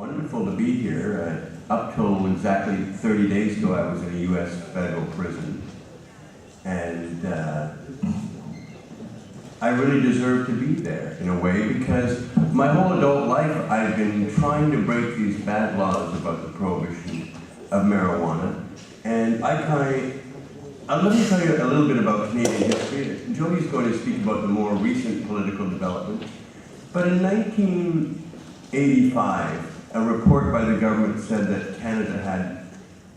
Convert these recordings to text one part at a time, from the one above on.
wonderful to be here. Up till exactly 30 days ago, I was in a U.S. federal prison. And I really deserve to be there, in a way, because my whole adult life, I've been trying to break these bad laws about the prohibition of marijuana. And let me tell you a little bit about Canadian history. Jody's going to speak about the more recent political developments. But in 1985, a report by the government said that Canada had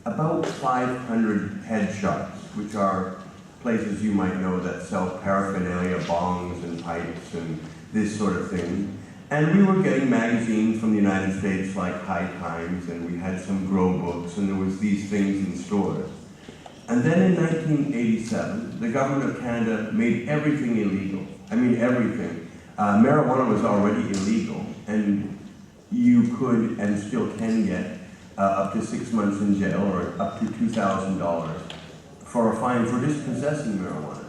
about 500 head shops, which are places you might know that sell paraphernalia, bongs and pipes and this sort of thing. And we were getting magazines from the United States like High Times, and we had some grow books, and there was these things in stores. And then in 1987, the government of Canada made everything illegal. I mean, everything. Marijuana was already illegal, and you could and still can get up to 6 months in jail or up to $2,000 for a fine for just possessing marijuana.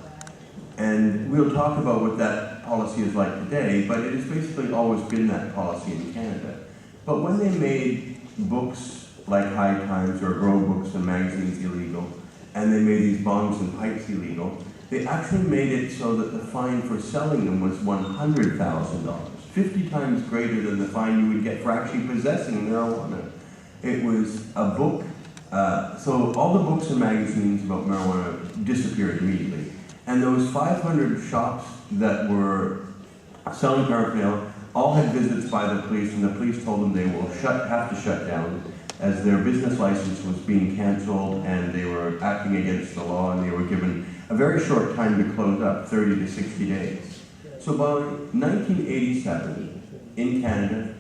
And we'll talk about what that policy is like today, but it has basically always been that policy in Canada. But when they made books like High Times or grow books and magazines illegal, and they made these bongs and pipes illegal, they actually made it so that the fine for selling them was $100,000, 50 times greater than the fine you would get for actually possessing marijuana. It was a book, so all the books and magazines about marijuana disappeared immediately. And those 500 shops that were selling paraphernalia all had visits by the police, and the police told them they will have to shut down as their business license was being canceled and they were acting against the law, and they were given a very short time to close up, 30 to 60 days. So by 1987, in Canada,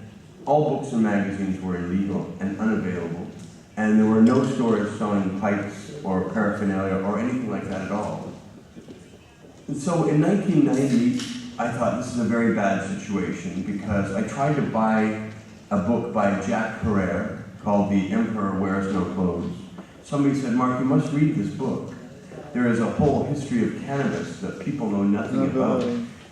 all books and magazines were illegal and unavailable, and there were no stores selling pipes or paraphernalia or anything like that at all. And so in 1990, I thought this is a very bad situation because I tried to buy a book by Jack Herrera called The Emperor Wears No Clothes. Somebody said, Mark, you must read this book. There is a whole history of cannabis that people know nothing about.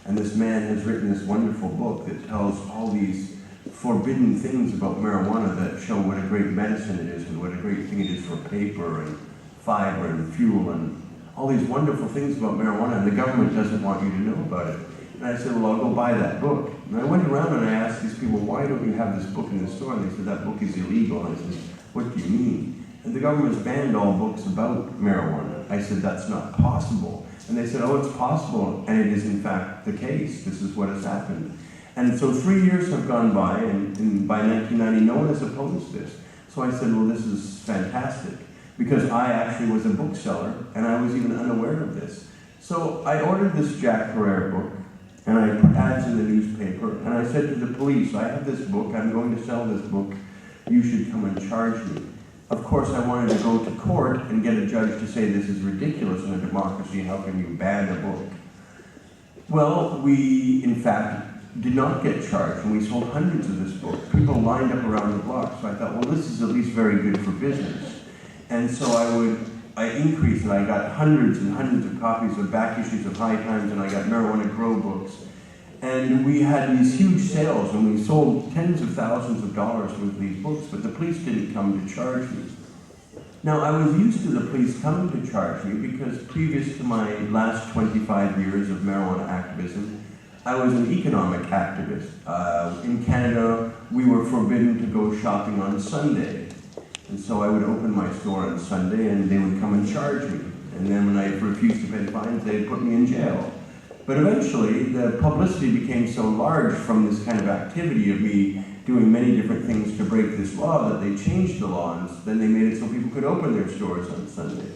And this man has written this wonderful book that tells all these forbidden things about marijuana that show what a great medicine it is and what a great thing it is for paper and fiber and fuel and all these wonderful things about marijuana, and the government doesn't want you to know about it. And I said, well, I'll go buy that book. And I went around and I asked these people, why don't you have this book in the store? And they said, that book is illegal. And I said, what do you mean? And the government's banned all books about marijuana. I said, that's not possible. And they said, oh, it's possible, and it is in fact the case. This is what has happened. And so 3 years have gone by, and by 1990, no one has opposed this. So I said, well, this is fantastic, because I actually was a bookseller, and I was even unaware of this. So I ordered this Jack Herrera book, and I put ads in the newspaper, and I said to the police, I have this book, I'm going to sell this book, you should come and charge me. Of course, I wanted to go to court and get a judge to say this is ridiculous in a democracy, how can you ban a book? Well, we, in fact, did not get charged, and we sold hundreds of this book. People lined up around the block, so I thought, well, this is at least very good for business. And so I increased, and I got hundreds and hundreds of copies of back issues of High Times, and I got marijuana grow books. And we had these huge sales, and we sold tens of thousands of dollars with these books, but the police didn't come to charge me. Now, I was used to the police coming to charge me because previous to my last 25 years of marijuana activism, I was an economic activist. In Canada, we were forbidden to go shopping on Sunday. And so I would open my store on Sunday, and they would come and charge me. And then when I refused to pay fines, they'd put me in jail. But eventually, the publicity became so large from this kind of activity of me doing many different things to break this law that they changed the law, and then they made it so people could open their stores on Sunday.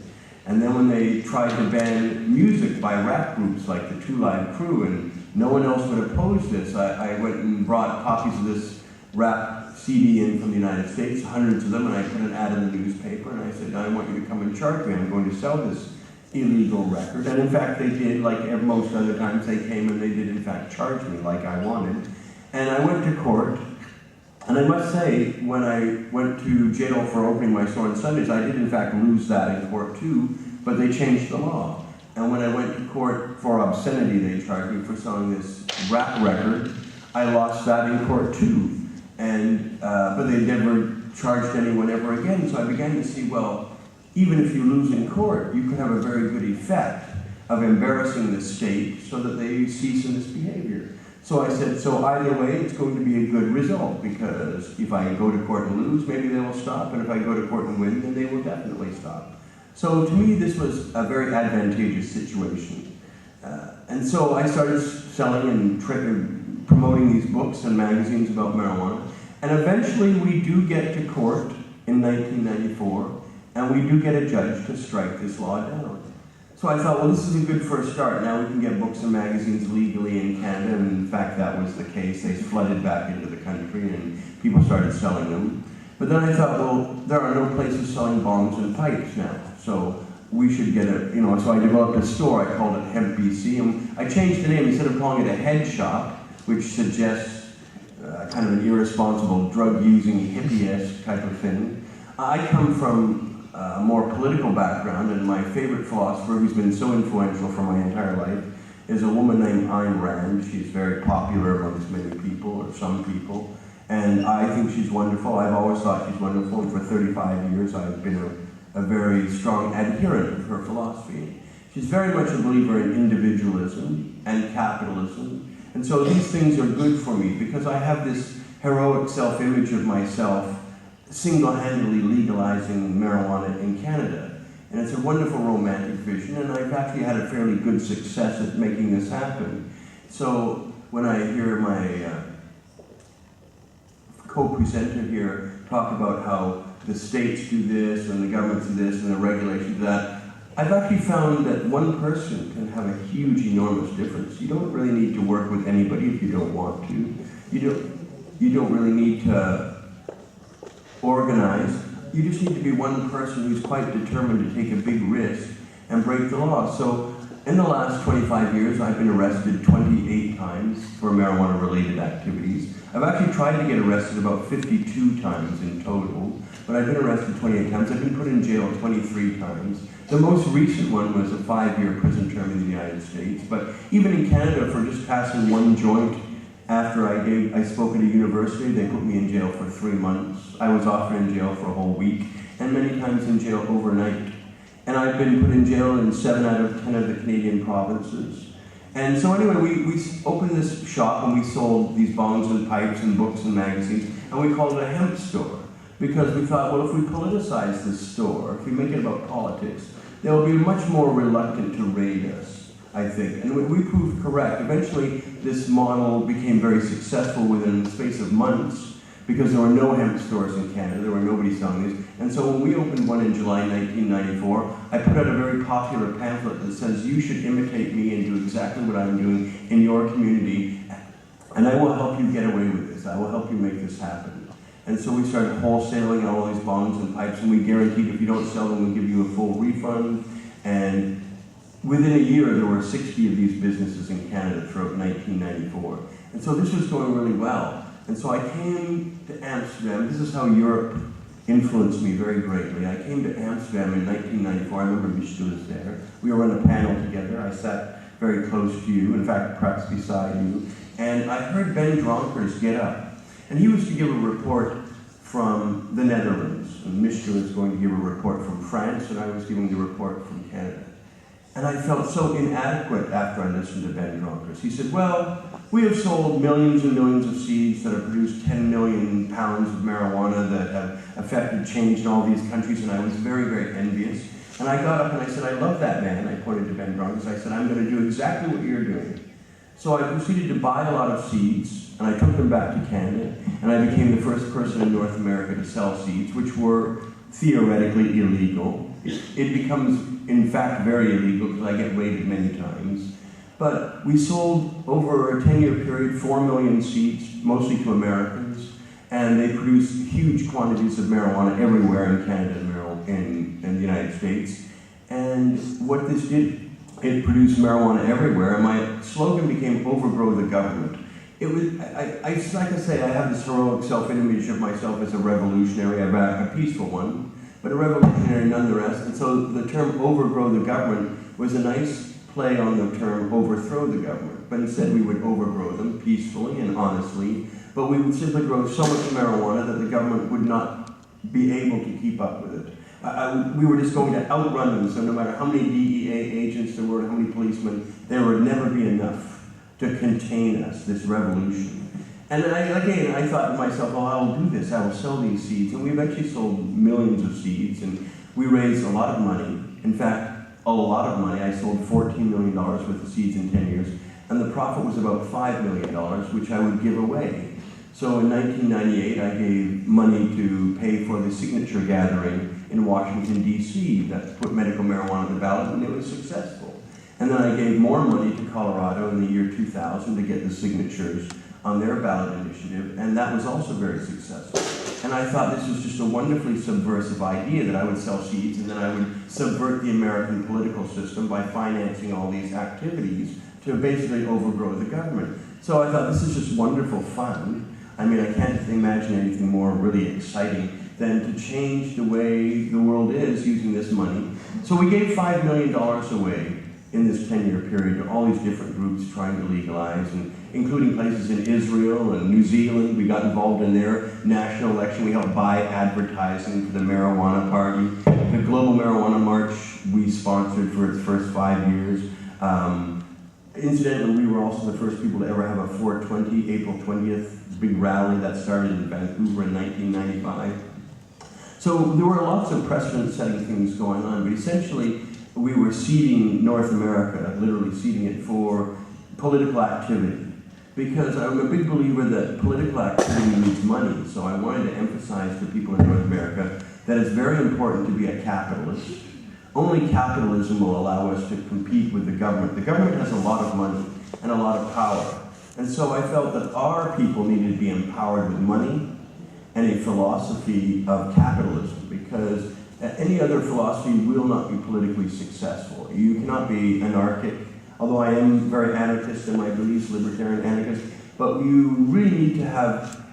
And then when they tried to ban music by rap groups like the Two Live Crew, and no one else would oppose this, I went and brought copies of this rap CD in from the United States, hundreds of them, and I put an ad in the newspaper, and I said, I want you to come and charge me, I'm going to sell this illegal record. And in fact, they did, like most other times they came, and they did in fact charge me like I wanted. And I went to court, and I must say, when I went to jail for opening my store on Sundays, I did in fact lose that in court too, but they changed the law. And when I went to court for obscenity, they charged me for selling this rap record. I lost that in court too. but they never charged anyone ever again. So I began to see, well, even if you lose in court, you could have a very good effect of embarrassing the state so that they cease in this behavior. So I said, so either way, it's going to be a good result, because if I go to court and lose, maybe they will stop, and if I go to court and win, then they will definitely stop. So to me, this was a very advantageous situation. And so I started selling and promoting these books and magazines about marijuana. And eventually we do get to court in 1994, and we do get a judge to strike this law down. So I thought, well, this is a good first start. Now we can get books and magazines legally in Canada, and in fact that was the case. They flooded back into the country and people started selling them. But then I thought, well, there are no places selling bongs and pipes now. So we should get so I developed a store. I called it Hemp BC, and I changed the name. Instead of calling it a head shop, which suggests kind of an irresponsible drug-using hippie-esque type of thing. I come from a more political background, and my favorite philosopher, who's been so influential for my entire life, is a woman named Ayn Rand. She's very popular amongst many people, or some people, and I think she's wonderful. I've always thought she's wonderful, and for 35 years I've been a very strong adherent of her philosophy. She's very much a believer in individualism and capitalism, and so these things are good for me because I have this heroic self-image of myself single-handedly legalizing marijuana in Canada. And it's a wonderful romantic vision, and I've actually had a fairly good success at making this happen. So when I hear my co-presenter here talk about how the states do this, and the governments do this, and the regulations do that, I've actually found that one person can have a huge, enormous difference. You don't really need to work with anybody if you don't want to. You don't really need to organize. You just need to be one person who's quite determined to take a big risk and break the law. So in the last 25 years, I've been arrested 28 times for marijuana-related activities. I've actually tried to get arrested about 52 times in total, but I've been arrested 28 times. I've been put in jail 23 times. The most recent one was a 5-year prison term in the United States, but even in Canada, for just passing one joint after I spoke at a university, they put me in jail for 3 months. I was often in jail for a whole week, and many times in jail overnight. And I've been put in jail in 7 out of 10 of the Canadian provinces. And so anyway, we opened this shop, and we sold these bongs and pipes and books and magazines, and we called it a hemp store. Because we thought, well, if we politicize this store, if we make it about politics, they'll be much more reluctant to raid us, I think. And we proved correct. Eventually, this model became very successful within the space of months, because there were no hemp stores in Canada, there were nobody selling these. And so when we opened one in July 1994, I put out a very popular pamphlet that says, you should imitate me and do exactly what I'm doing in your community, and I will help you get away with this. I will help you make this happen. And so we started wholesaling all these bongs and pipes, and we guaranteed if you don't sell them, we'll give you a full refund. And within a year, there were 60 of these businesses in Canada throughout 1994. And so this was going really well. And so I came to Amsterdam. This is how Europe influenced me very greatly. I came to Amsterdam in 1994. I remember Michel was there. We were on a panel together. I sat very close to you, in fact, perhaps beside you. And I heard Ben Dronkers get up. And he was to give a report from the Netherlands. And Michel was going to give a report from France, and I was giving the report from Canada. And I felt so inadequate after I listened to Ben Dronkers. He said, well, we have sold millions and millions of seeds that have produced 10 million pounds of marijuana that have affected change in all these countries, and I was very, very envious. And I got up and I said, I love that man. I pointed to Ben Dronkers. I said, I'm going to do exactly what you're doing. So I proceeded to buy a lot of seeds, and I took them back to Canada, and I became the first person in North America to sell seeds, which were theoretically illegal. It becomes, in fact, very illegal because I get raided many times. But we sold, over a 10-year period, 4 million seeds, mostly to Americans, and they produced huge quantities of marijuana everywhere in Canada and the United States. And what this did, it produced marijuana everywhere, and my slogan became "Overgrow the government." It was, like I say, I have this heroic self-image of myself as a revolutionary, a peaceful one, but a revolutionary nonetheless. And so the term "overgrow the government" was a nice play on the term "overthrow the government," but instead we would overgrow them peacefully and honestly but we would simply grow so much marijuana that the government would not be able to keep up with it. We were just going to outrun them, so no matter how many DEA agents there were, how many policemen, there would never be enough to contain us, this revolution. And I thought to myself, oh, I'll do this, I will sell these seeds. And we eventually sold millions of seeds, and we raised a lot of money. In fact, a lot of money. I sold $14 million worth of seeds in 10 years, and the profit was about $5 million, which I would give away. So in 1998, I gave money to pay for the signature gathering in Washington, D.C. that put medical marijuana on the ballot, and it was successful. And then I gave more money to Colorado in the year 2000 to get the signatures on their ballot initiative, and that was also very successful. And I thought this was just a wonderfully subversive idea that I would sell seeds and then I would subvert the American political system by financing all these activities to basically overgrow the government. So I thought this is just wonderful fun. I mean, I can't imagine anything more really exciting than to change the way the world is using this money. So we gave $5 million away in this 10-year period to all these different groups trying to legalize, and including places in Israel and New Zealand. We got involved in their national election. We helped buy advertising for the marijuana party. The Global Marijuana March we sponsored for its first 5 years. Incidentally, we were also the first people to ever have a 420, April 20th, big rally that started in Vancouver in 1995. So there were lots of precedent-setting things going on, but essentially we were seeding North America, literally seeding it for political activity. Because I'm a big believer that political activity needs money, so I wanted to emphasize to people in North America that it's very important to be a capitalist. Only capitalism will allow us to compete with the government. The government has a lot of money and a lot of power. And so I felt that our people needed to be empowered with money and a philosophy of capitalism, because any other philosophy will not be politically successful. You cannot be anarchic, although I am very anarchist in my beliefs, libertarian anarchist, but you really need to have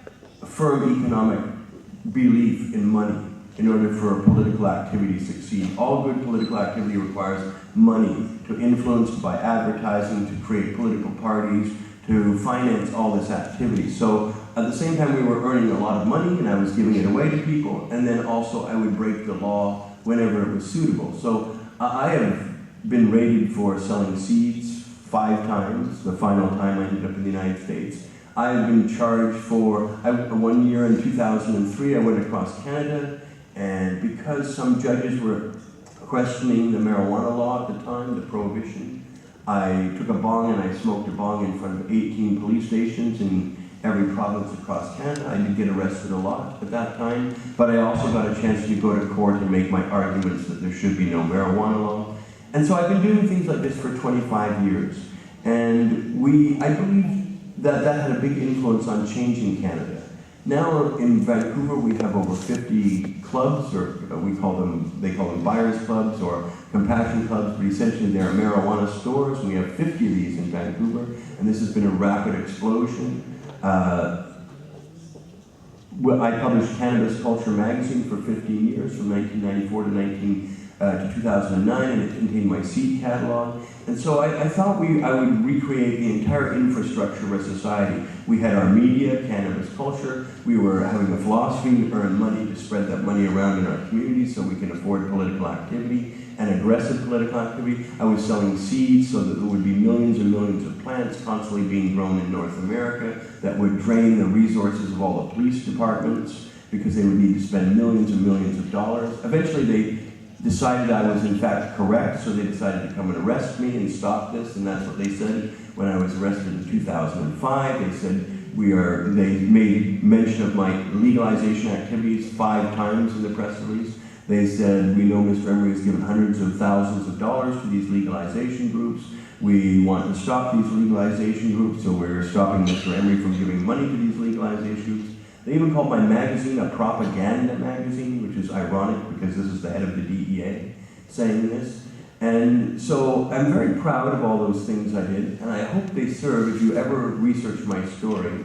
a firm economic belief in money in order for political activity to succeed. All good political activity requires money to influence by advertising, to create political parties, to finance all this activity. So at the same time we were earning a lot of money and I was giving it away to people, and then also I would break the law whenever it was suitable. So I have been raided for selling seeds 5 times. The final time I ended up in the United States. I have been charged for, 1 year in 2003, I went across Canada, and because some judges were questioning the marijuana law at the time, the prohibition, I took a bong and I smoked a bong in front of 18 police stations in every province across Canada. I did get arrested a lot at that time, but I also got a chance to go to court and make my arguments that there should be no marijuana law. And so I've been doing things like this for 25 years. And I believe that that had a big influence on changing Canada. Now in Vancouver we have over 50 clubs, or they call them buyers clubs or compassion clubs, but essentially they are marijuana stores, and we have 50 of these in Vancouver, and this has been a rapid explosion. I published Cannabis Culture magazine for 15 years, from 1994 to 2009, and it contained my seed catalog. And so I thought I would recreate the entire infrastructure of a society. We had our media, Cannabis Culture. We were having a philosophy to earn money, to spread that money around in our community so we can afford political activity and aggressive political activity. I was selling seeds so that there would be millions and millions of plants constantly being grown in North America that would drain the resources of all the police departments because they would need to spend millions and millions of dollars. Eventually they decided I was in fact correct, so they decided to come and arrest me and stop this, and that's what they said when I was arrested in 2005. They said they made mention of my legalization activities 5 times in the press release. They said, we know Mr. Emery has given hundreds of thousands of dollars to these legalization groups. We want to stop these legalization groups, so we're stopping Mr. Emery from giving money to these legalization groups. They even called my magazine a propaganda magazine, which is ironic because this is the head of the DEA saying this. And so I'm very proud of all those things I did, and I hope they serve, if you ever research my story,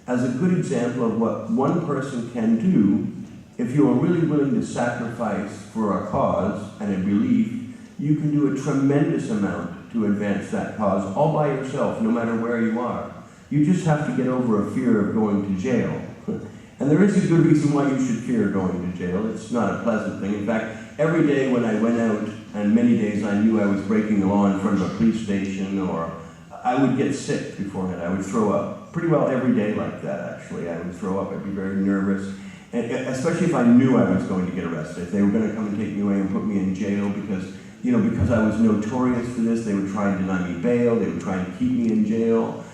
as a good example of what one person can do if you are really willing to sacrifice for a cause and a belief. You can do a tremendous amount to advance that cause all by yourself, no matter where you are. You just have to get over a fear of going to jail. And there is a good reason why you should fear going to jail. It's not a pleasant thing. In fact, every day when I went out, and many days I knew I was breaking the law in front of a police station, or I would get sick beforehand. I would throw up. Pretty well every day like that, actually. I would throw up. I'd be very nervous. And especially if I knew I was going to get arrested. If they were going to come and take me away and put me in jail because I was notorious for this, they would try and deny me bail, they would try and keep me in jail,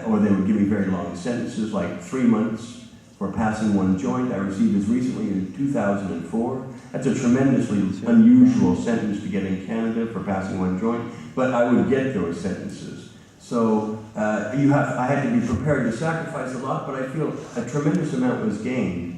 or they would give me very long sentences, like 3 months for passing one joint. I received as recently in 2004. That's a tremendously unusual sentence to get in Canada for passing one joint, but I would get those sentences. So I had to be prepared to sacrifice a lot, but I feel a tremendous amount was gained.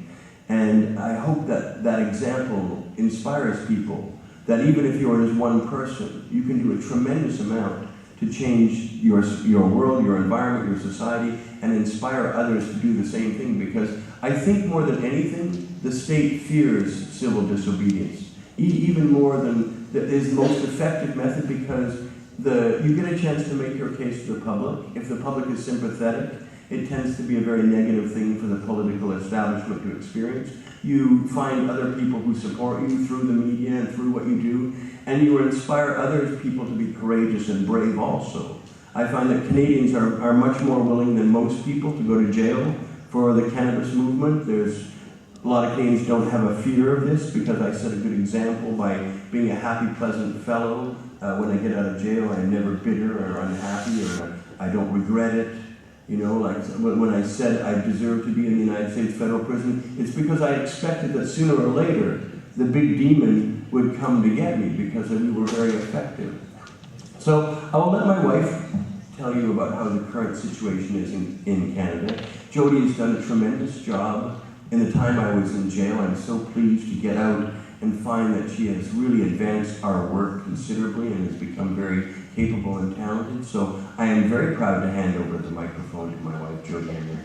And I hope that that example inspires people, that even if you're just one person, you can do a tremendous amount to change your world, your environment, your society, and inspire others to do the same thing. Because I think more than anything, the state fears civil disobedience, even more than is the most effective method, because you get a chance to make your case to the public. If the public is sympathetic, it tends to be a very negative thing for the political establishment to experience. You find other people who support you through the media and through what you do, and you inspire other people to be courageous and brave also. I find that Canadians are much more willing than most people to go to jail for the cannabis movement. A lot of Canadians don't have a fear of this, because I set a good example by being a happy, pleasant fellow. When I get out of jail, I'm never bitter or unhappy, or I don't regret it. Like when I said I deserve to be in the United States federal prison, it's because I expected that sooner or later the big demon would come to get me, because we were very effective. So I will let my wife tell you about how the current situation is in Canada. Jody has done a tremendous job. In the time I was in jail, I'm so pleased to get out and find that she has really advanced our work considerably and has become very capable and talented. So I am very proud to hand over the microphone to my wife, Jody Emery.